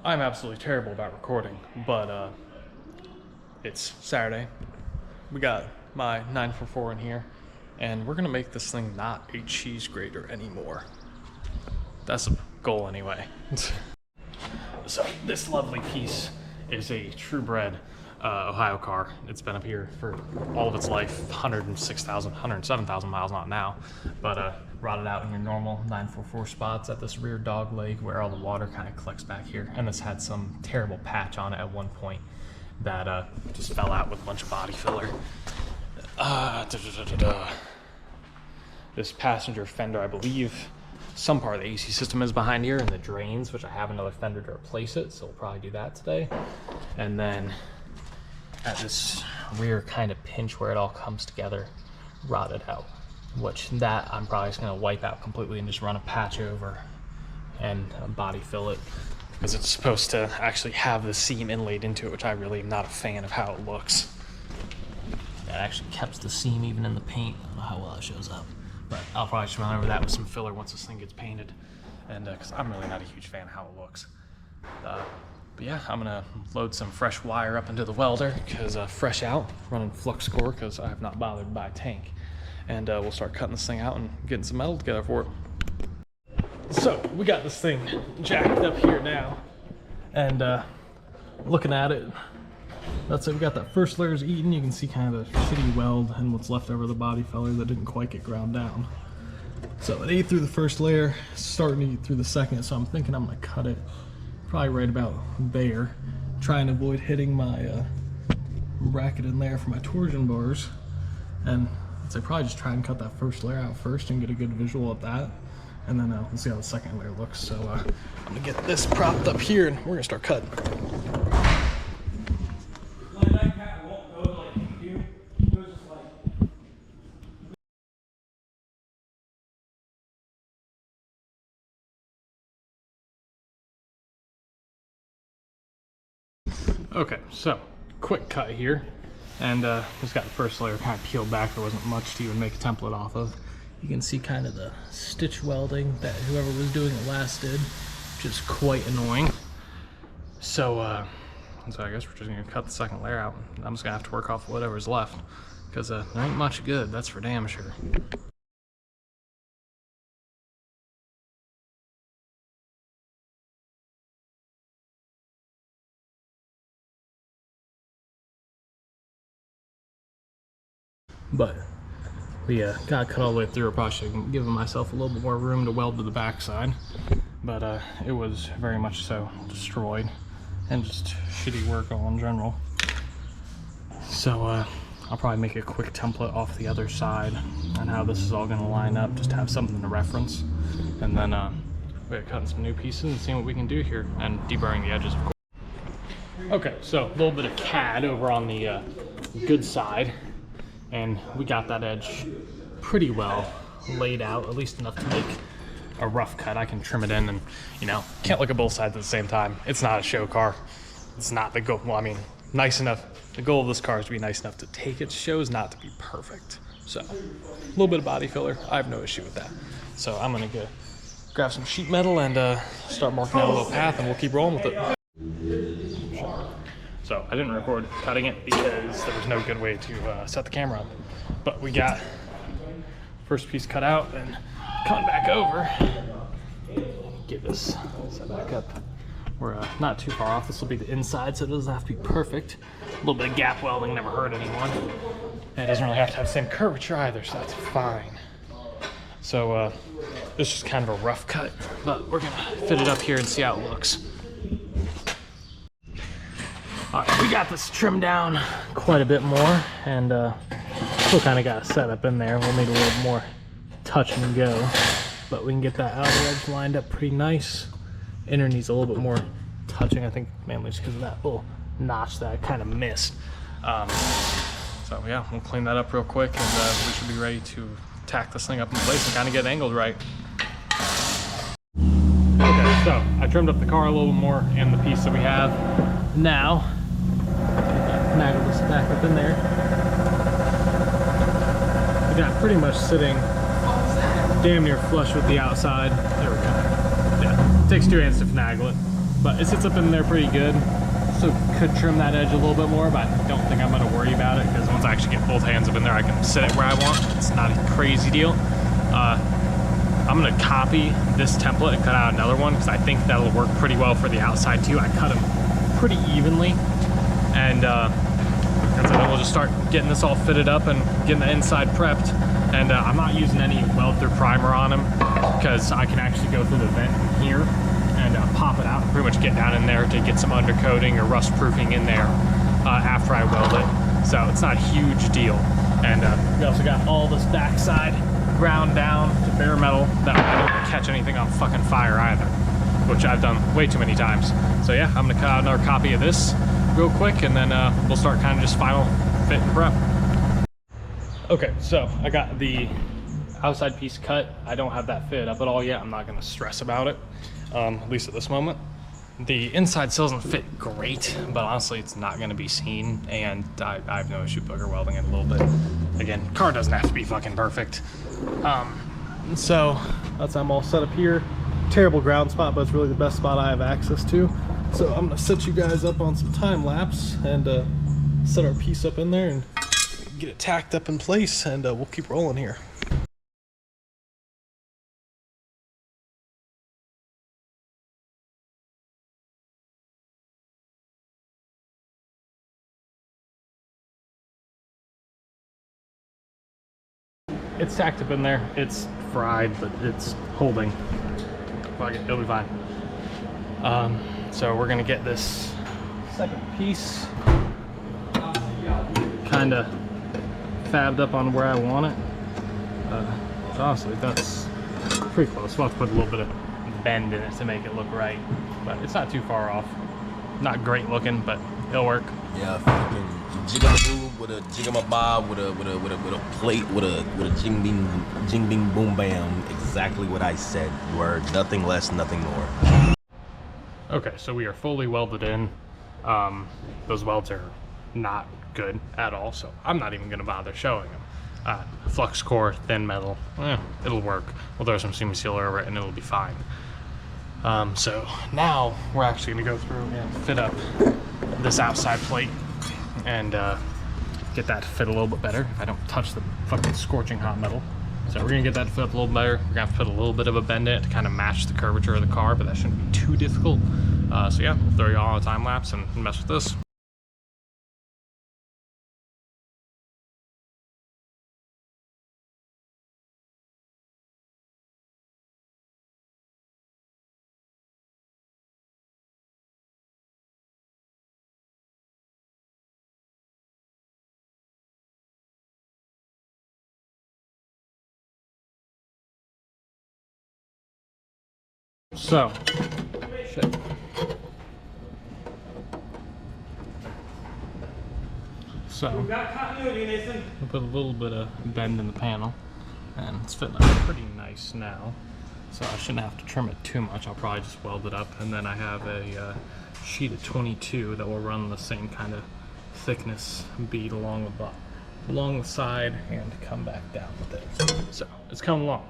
I'm absolutely terrible about recording, but it's Saturday. We got my 944 in here, and we're gonna make this thing not a cheese grater anymore. That's a goal anyway. So this lovely piece is a true-bred Ohio car. It's been up here for all of its life, 106,000, 107,000 miles, not now, but rotted out in your normal 944 spots at this rear dog leg where all the water kind of collects back here. And this had some terrible patch on it at one point that just fell out with a bunch of body filler. This passenger fender, I believe, some part of the AC system is behind here, and the drains, which I have another fender to replace it, so we'll probably do that today. And then at this rear kind of pinch where it all comes together, rotted out, which that I'm probably just gonna wipe out completely and just run a patch over and body fill it, because it's supposed to actually have the seam inlaid into it, which I really am not a fan of how it looks. That actually kept the seam even in the paint. I don't know how well it shows up, but I'll probably just run over that with some filler once this thing gets painted, and because I'm really not a huge fan of how it looks. But yeah, I'm gonna load some fresh wire up into the welder, because fresh out, running flux core, because I have not bothered to buy a tank. And we'll start cutting this thing out and getting some metal together for it. So we got this thing jacked up here now, and looking at it, that's it. We got that first layer's eaten. You can see kind of a shitty weld and what's left over the body filler that didn't quite get ground down. So it ate through the first layer, starting to eat through the second, so I'm thinking I'm gonna cut it probably right about there, try and avoid hitting my bracket in there for my torsion bars. And I'd say probably just try and cut that first layer out first and get a good visual of that, and then we'll see how the second layer looks. So I'm gonna get this propped up here and we're gonna start cutting. Okay, so quick cut here, and just got the first layer kind of peeled back. There wasn't much to even make a template off of. You can see kind of the stitch welding that whoever was doing it last did, which is quite annoying. So I guess we're just gonna cut the second layer out. I'm just gonna have to work off whatever's left, because there ain't much good, that's for damn sure. But we got cut all the way through. I probably should have given myself a little bit more room to weld to the backside, but it was very much so destroyed and just shitty work all in general. So I'll probably make a quick template off the other side on how this is all going to line up, just to have something to reference, and then we're cutting some new pieces and seeing what we can do here, and deburring the edges, of course. Okay, so a little bit of CAD over on the good side. And we got that edge pretty well laid out, at least enough to make a rough cut. I can trim it in and, you know, can't look at both sides at the same time. It's not a show car. It's not the goal. Well, I mean, nice enough. The goal of this car is to be nice enough to take its shows, not to be perfect. So, a little bit of body filler. I have no issue with that. So I'm gonna go grab some sheet metal and start marking out a little path, and we'll keep rolling with it. So I didn't record cutting it because there was no good way to set the camera up. But we got first piece cut out and coming back over. Get this set back up. We're not too far off. This will be the inside, so it doesn't have to be perfect. A little bit of gap welding never hurt anyone. And it doesn't really have to have the same curvature either, so that's fine. So this is kind of a rough cut, but we're gonna fit it up here and see how it looks. All right, we got this trimmed down quite a bit more, and still kind of got a setup in there. We'll need a little more touch and go, but we can get that outer edge lined up pretty nice. Inner needs a little bit more touching, I think, mainly just because of that little notch that I kind of missed. So yeah, we'll clean that up real quick, and we should be ready to tack this thing up in place and kind of get it angled right. Okay, so I trimmed up the car a little more in the piece that we have. Now, snaggle this back up in there. We got pretty much sitting damn near flush with the outside. There we go. Yeah, it takes 2 hands to finagle it. but it sits up in there pretty good. So could trim that edge a little bit more, but I don't think I'm gonna worry about it because once I actually get both hands up in there, I can sit it where I want. It's not a crazy deal. I'm gonna copy this template and cut out another one because I think that'll work pretty well for the outside too. I cut them pretty evenly, and then we'll just start getting this all fitted up and getting the inside prepped. And I'm not using any weld-through primer on them because I can actually go through the vent here and pop it out and pretty much get down in there to get some undercoating or rust proofing in there after I weld it. So it's not a huge deal. And we also got all this backside ground down to bare metal that I don't catch anything on fucking fire either, which I've done way too many times. So yeah, I'm gonna cut out another copy of this real quick, and then we'll start kind of just final fit and prep. Okay, so I got the outside piece cut. I don't have that fitted up at all yet. I'm not gonna stress about it, at least at this moment. The inside still doesn't fit great, but honestly, it's not gonna be seen, and I have no issue booger welding it a little bit. Again, car doesn't have to be fucking perfect. So that's I'm all set up here. Terrible ground spot, but it's really the best spot I have access to. So I'm gonna set you guys up on some time lapse and set our piece up in there and get it tacked up in place, and we'll keep rolling here. It's tacked up in there. It's fried, but it's holding. Fuck it, it'll be fine. So we're gonna get this second piece kind of fabbed up on where I want it. So honestly, that's pretty close. We'll have to put a little bit of bend in it to make it look right, but it's not too far off. Not great looking, but it'll work. Yeah, fucking jigaboo with a jigamabob with a plate with a jing bing boom bam. Exactly what I said. Word, nothing less, nothing more. Okay, so we are fully welded in. Those welds are not good at all, so I'm not even gonna bother showing them. Flux core, thin metal, it'll work. We'll throw some seam sealer over it and it'll be fine. So now we're actually gonna go through and fit up this outside plate and get that to fit a little bit better if I don't touch the fucking scorching hot metal. So we're gonna get that to fit up a little better. We're gonna have to put a little bit of a bend in it to kind of match the curvature of the car, but that shouldn't be too difficult. So yeah, we'll throw you all on a time lapse and mess with this. So, shit. So, we've got continuity, Nathan. We'll put a little bit of bend in the panel, and it's fitting up pretty nice now. So I shouldn't have to trim it too much. I'll probably just weld it up, and then I have a sheet of 22 that will run the same kind of thickness bead along the side and come back down with it. So it's coming along.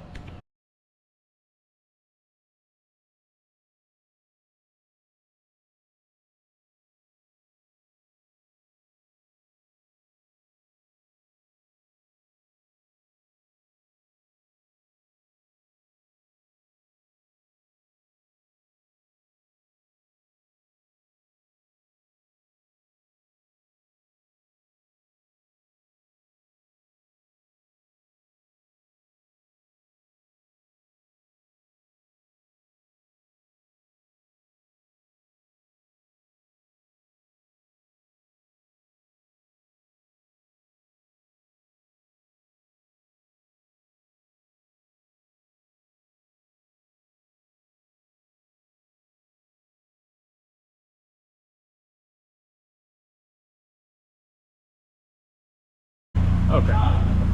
Okay,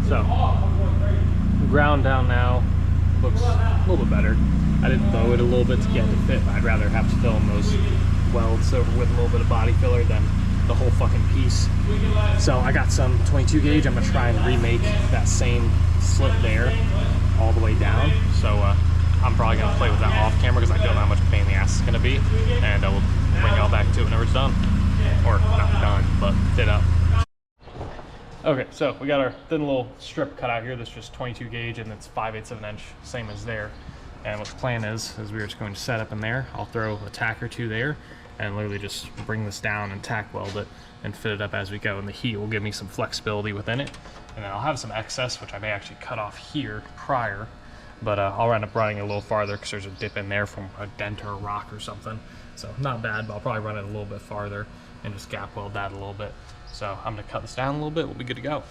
so ground down now, looks a little bit better. I did bow it a little bit to get it to fit, but I'd rather have to fill in those welds over with a little bit of body filler than the whole fucking piece. So I got some 22 gauge. I'm gonna try and remake that same slit there all the way down. So I'm probably gonna play with that off camera because I don't know how much pain in the ass it's gonna be, and we'll bring y'all back to it whenever it's done, or not done, but fit up. Okay, so we got our thin little strip cut out here. That's just 22 gauge, and it's 5/8 of an inch, same as there. And what the plan is we're just going to set up in there. I'll throw a tack or two there, and literally just bring this down and tack weld it and fit it up as we go. And the heat will give me some flexibility within it. And then I'll have some excess, which I may actually cut off here prior, but I'll end up running a little farther because there's a dip in there from a dent or a rock or something. So not bad, but I'll probably run it a little bit farther and just gap weld that a little bit. So I'm gonna cut this down a little bit, we'll be good to go.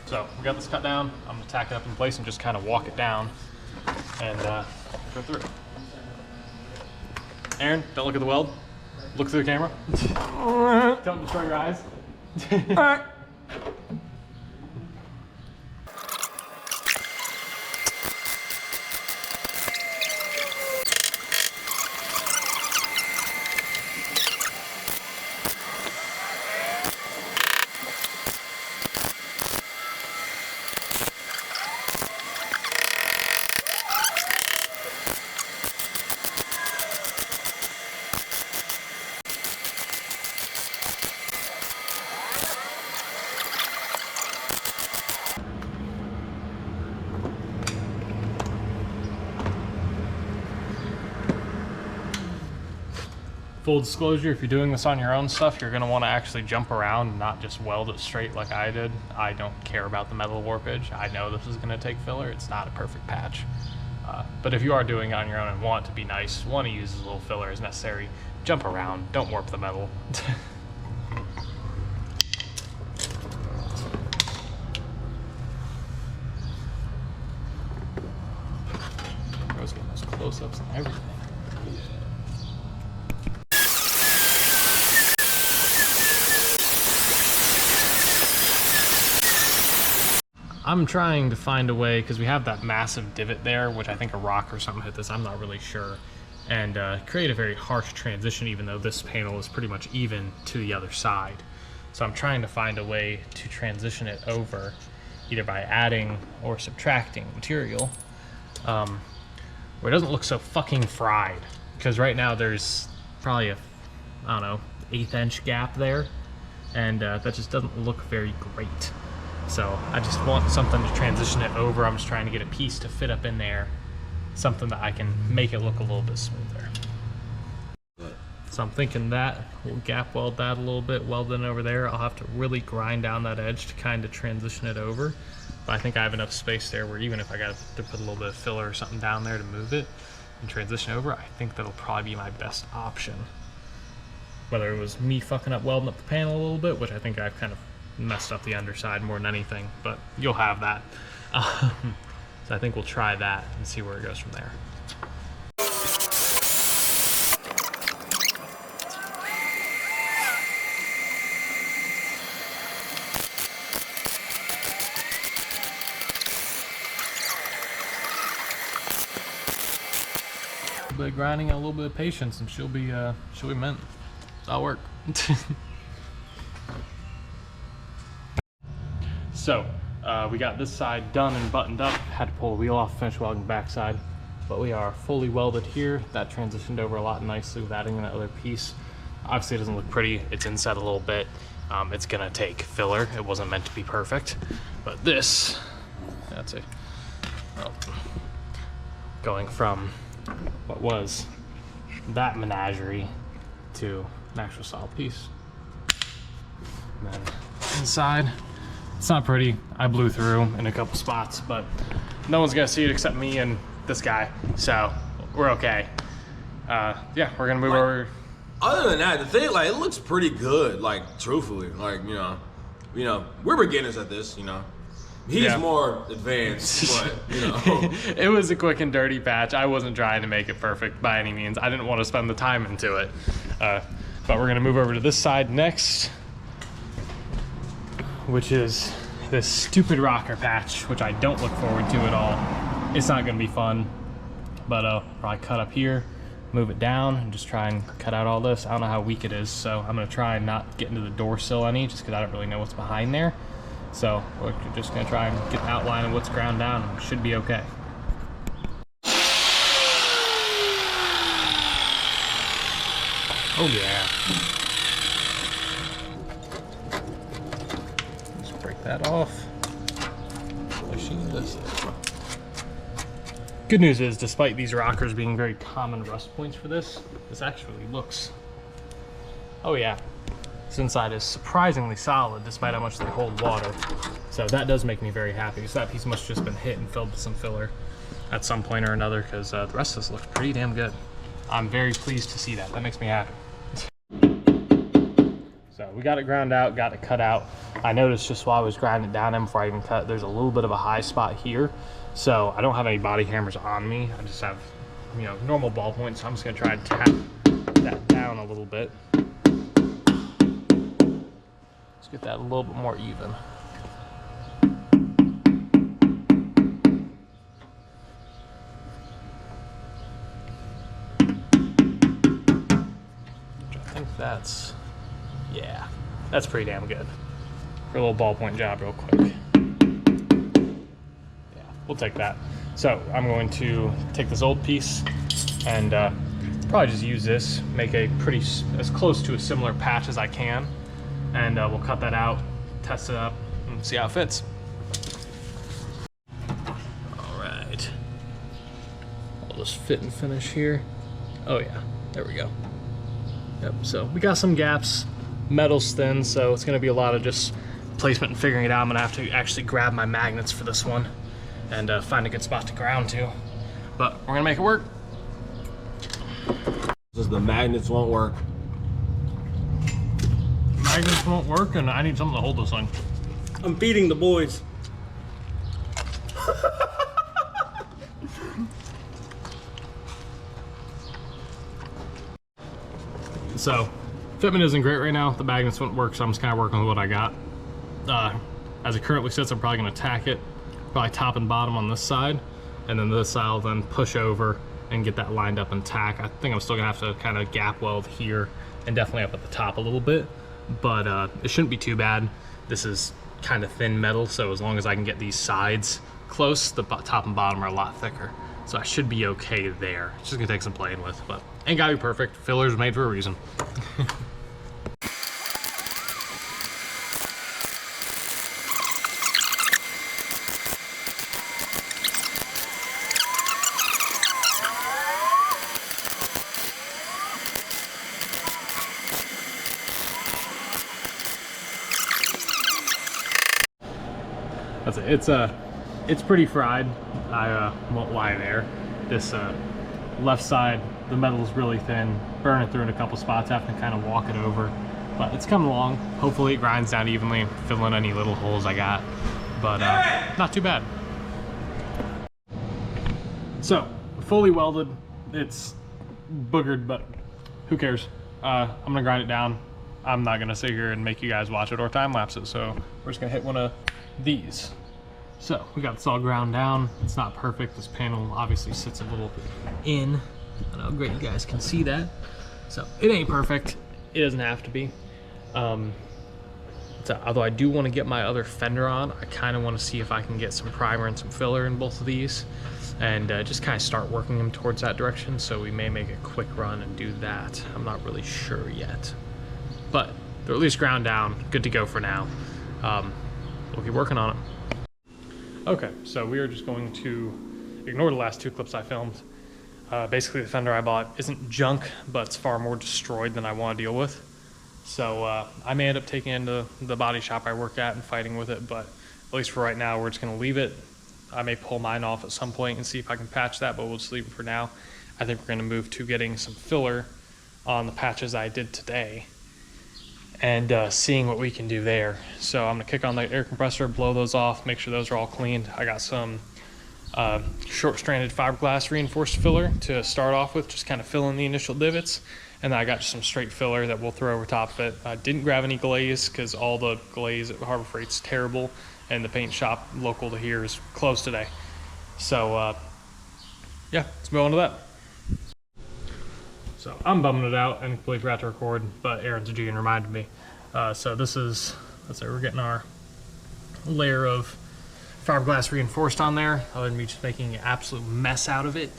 So we got this cut down, I'm gonna tack it up in place and just kind of walk it down and go through. Aaron, don't look at the weld. Look through the camera. Don't destroy your eyes. Full disclosure, if you're doing this on your own stuff, you're going to want to actually jump around and not just weld it straight like I did. I don't care about the metal warpage. I know this is going to take filler. It's not a perfect patch. But if you are doing it on your own and want it to be nice, want to use as little filler as necessary, jump around. Don't warp the metal. I was getting those close-ups and everything. I'm trying to find a way, because we have that massive divot there, which I think a rock or something hit this, I'm not really sure, and create a very harsh transition even though this panel is pretty much even to the other side. So I'm trying to find a way to transition it over, either by adding or subtracting material, where it doesn't look so fucking fried. Because right now there's probably a, I don't know, 1/8 inch gap there, and that just doesn't look very great. So I just want something to transition it over. I'm just trying to get a piece to fit up in there, something that I can make it look a little bit smoother. So I'm thinking that we'll gap weld that a little bit, weld it over there. I'll have to really grind down that edge to kind of transition it over. But I think I have enough space there where even if I got to put a little bit of filler or something down there to move it and transition over, I think that'll probably be my best option. Whether it was me fucking up welding up the panel a little bit, which I think I've kind of messed up the underside more than anything, but you'll have that. So I think we'll try that and see where it goes from there. A little bit of grinding and a little bit of patience, and she'll be mint. That'll work. So, we got this side done and buttoned up. Had to pull the wheel off, finish welding the backside. But we are fully welded here. That transitioned over a lot nicely with adding that other piece. Obviously it doesn't look pretty. It's inset a little bit. It's gonna take filler. It wasn't meant to be perfect. But this, that's it. Well, going from what was that menagerie to an actual solid piece. And then inside, it's not pretty. I blew through in a couple spots, but no one's gonna see it except me and this guy, so we're okay. Yeah, we're gonna move over. Other than that, the thing, like, it looks pretty good, like, truthfully. Like, you know, we're beginners at this, you know. He's more advanced, but, you know. It was a quick and dirty patch. I wasn't trying to make it perfect by any means. I didn't want to spend the time into it. But we're gonna move over to this side next, which is this stupid rocker patch, which I don't look forward to at all. It's not gonna be fun, but probably cut up here, move it down, and just try and cut out all this. I don't know how weak it is, so I'm gonna try and not get into the door sill any, just because I don't really know what's behind there. So we're just gonna try and get an outline of what's ground down, and should be okay. Oh yeah. Let's break that off. Machine this. Good news is, despite these rockers being very common rust points for this actually looks, oh yeah, this inside is surprisingly solid despite how much they hold water. So that does make me very happy. So that piece must have just been hit and filled with some filler at some point or another, because the rest of this looks pretty damn good. I'm very pleased to see that. That makes me happy. So we got it ground out, got it cut out. I noticed just while I was grinding it down and before I even cut, there's a little bit of a high spot here. So I don't have any body hammers on me. I just have, you know, normal ball points. So I'm just gonna try and tap that down a little bit. Let's get that a little bit more even. I think that's, yeah, that's pretty damn good for a little ballpoint job real quick. Yeah, we'll take that. So I'm going to take this old piece and probably just use this, make a pretty, as close to a similar patch as I can, and we'll cut that out, test it up, and see how it fits. All right, I'll just fit and finish here. Oh yeah, there we go. Yep, so we got some gaps, metal's thin, so it's gonna be a lot of just placement and figuring it out. I'm gonna have to actually grab my magnets for this one and find a good spot to ground to, but we're gonna make it work. Just the magnets won't work. Magnets won't work, and I need something to hold this thing. I'm feeding the boys. So, fitment isn't great right now. The magnets won't work, so I'm just kind of working with what I got. As it currently sits, I'm probably going to tack it, probably top and bottom on this side, and then this side I'll then push over and get that lined up and tack. I think I'm still going to have to kind of gap weld here and definitely up at the top a little bit, but it shouldn't be too bad. This is kind of thin metal, so as long as I can get these sides close, the top and bottom are a lot thicker. So I should be okay there. It's just going to take some playing with, but ain't got to be perfect. Filler's made for a reason. That's it. It's pretty fried. I won't lie there. This left side, the metal is really thin. Burn it through in a couple spots, have to kind of walk it over. But it's coming along. Hopefully it grinds down evenly and fill in any little holes I got. But not too bad. So, fully welded. It's boogered, but who cares? I'm gonna grind it down. I'm not gonna sit here and make you guys watch it or time lapse it. So we're just gonna hit one of these. So we got this all ground down. It's not perfect. This panel obviously sits a little in. I don't know how great you guys can see that. So it ain't perfect. It doesn't have to be. So, although I do want to get my other fender on, I kind of want to see if I can get some primer and some filler in both of these and just kind of start working them towards that direction. So we may make a quick run and do that. I'm not really sure yet, but they're at least ground down, good to go for now. We'll keep working on it. Okay, so we are just going to ignore the last two clips I filmed. Basically, the fender I bought isn't junk, but it's far more destroyed than I want to deal with. So I may end up taking it into the body shop I work at and fighting with it, but at least for right now, we're just going to leave it. I may pull mine off at some point and see if I can patch that, but we'll just leave it for now. I think we're going to move to getting some filler on the patches I did today and seeing what we can do there. So I'm gonna kick on the air compressor, blow those off, make sure those are all cleaned. I got some short-stranded fiberglass reinforced filler to start off with, just kind of fill in the initial divots. And then I got some straight filler that we'll throw over top of it. I didn't grab any glaze because all the glaze at Harbor Freight's terrible, and the paint shop local to here is closed today. So yeah, let's move on to that. So I'm bumming it out and completely forgot to record, but Aaron's G and reminded me. So this is, let's say we're getting our layer of fiberglass reinforced on there, other than me just making an absolute mess out of it.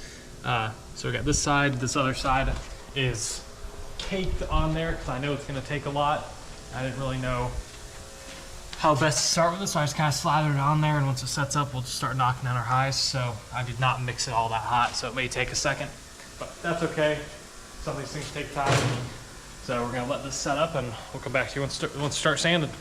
So we got this side, this other side is caked on there because I know it's gonna take a lot. I didn't really know how best to start with it, so I just kind of slathered it on there, and once it sets up, we'll just start knocking down our highs. So I did not mix it all that hot, so it may take a second, but that's okay. Some of these things take time. So we're gonna let this set up, and we'll come back to you once we start sanding.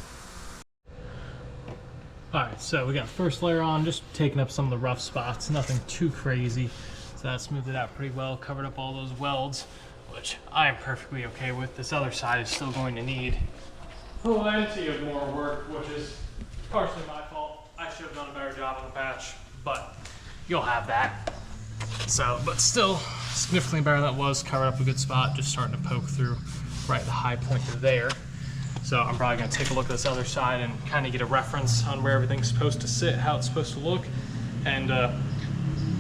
All right, so we got the first layer on, just taking up some of the rough spots, nothing too crazy. So that smoothed it out pretty well, covered up all those welds, which I am perfectly okay with. This other side is still going to need plenty of more work, which is partially my fault. I should have done a better job on the patch, but you'll have that. So, but still significantly better than it was. Covered up a good spot, just starting to poke through right at the high point there. So I'm probably gonna take a look at this other side and kind of get a reference on where everything's supposed to sit, how it's supposed to look. And the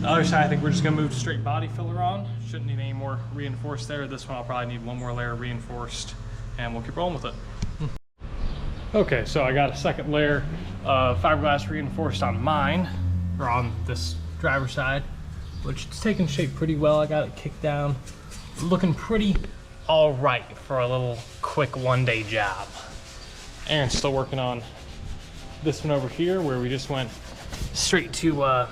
other side, I think we're just gonna move straight body filler on. Shouldn't need any more reinforced there. This one I'll probably need one more layer reinforced, and we'll keep rolling with it. Okay, so I got a second layer of fiberglass reinforced on mine, or on this driver's side, which is taking shape pretty well. I got it kicked down, looking pretty all right for a little quick one-day job. Aaron's still working on this one over here, where we just went straight to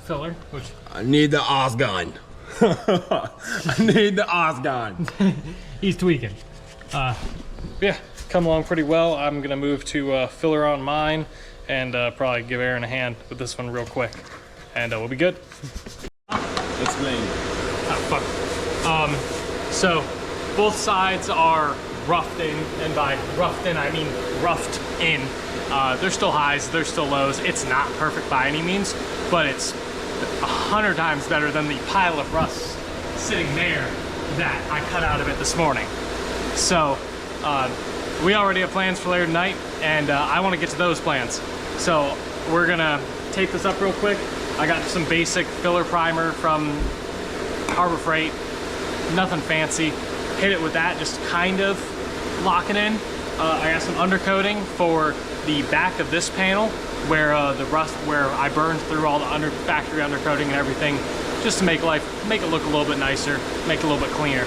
filler, which I need the Osgun. I need the Osgun. he's tweaking. Yeah, come along pretty well. I'm gonna move to filler on mine, and probably give Aaron a hand with this one real quick, and we'll be good. Explain. Oh, fuck. So both sides are roughed in, and by roughed in, I mean roughed in. There's still highs, there's still lows. It's not perfect by any means, but it's 100 times better than the pile of rust sitting there that I cut out of it this morning. So we already have plans for later tonight, and I want to get to those plans. So we're gonna tape this up real quick. I got some basic filler primer from Harbor Freight, nothing fancy. Hit it with that, just kind of lock it in. I got some undercoating for the back of this panel, where the rust, where I burned through all the factory undercoating and everything, just to make it look a little bit nicer, make it a little bit cleaner.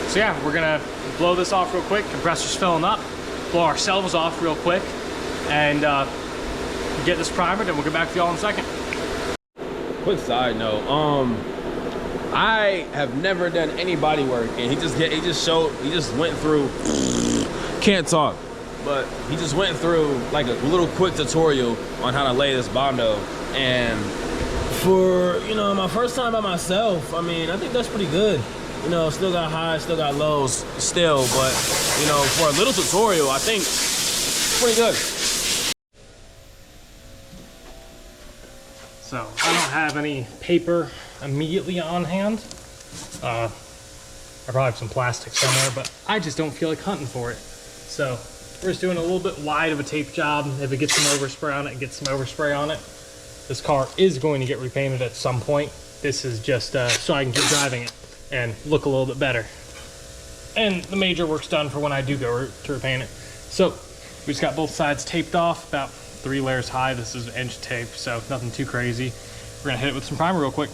So yeah, we're gonna blow this off real quick. Compressor's filling up. Blow ourselves off real quick, and get this primered, and we'll get back to y'all in a second. Quick side note, I have never done any body work, and he just went through, can't talk, but he just went through like a little quick tutorial on how to lay this Bondo. And for, you know, my first time by myself, I mean, I think that's pretty good. You know, still got highs, still got lows still, but you know, for a little tutorial, I think it's pretty good. So I don't have any paper immediately on hand. I probably have some plastic somewhere, but I just don't feel like hunting for it. So we're just doing a little bit wide of a tape job. If it gets some overspray on it, it gets some overspray on it. This car is going to get repainted at some point. This is just so I can keep driving it and look a little bit better. And the major work's done for when I do go to repaint it. So we just got both sides taped off, about 3 layers high. This is inch tape, so nothing too crazy. We're gonna hit it with some primer real quick.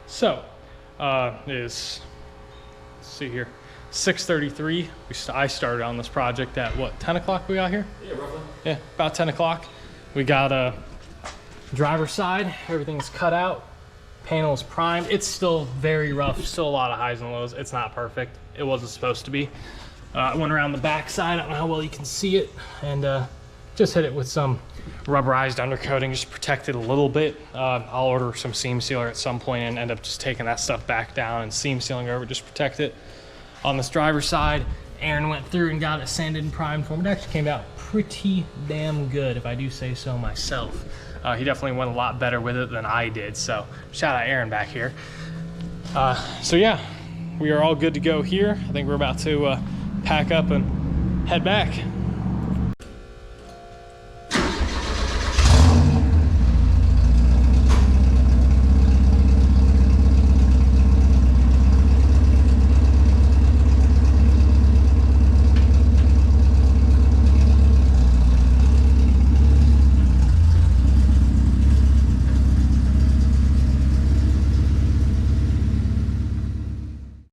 So, let's see here, 6:33. I started on this project at what, 10 o'clock we got here? Yeah, roughly. Yeah, about 10 o'clock. We got Driver's side, everything's cut out. Panel's primed. It's still very rough, still a lot of highs and lows. It's not perfect. It wasn't supposed to be. I went around the back side. I don't know how well you can see it, and just hit it with some rubberized undercoating, just protect it a little bit. I'll order some seam sealer at some point and end up just taking that stuff back down and seam sealing over, just protect it. On this driver's side, Aaron went through and got it sanded and primed for him. It actually came out pretty damn good, if I do say so myself. He definitely went a lot better with it than I did, so shout out Aaron back here. So yeah, we are all good to go here. I think we're about to pack up and head back.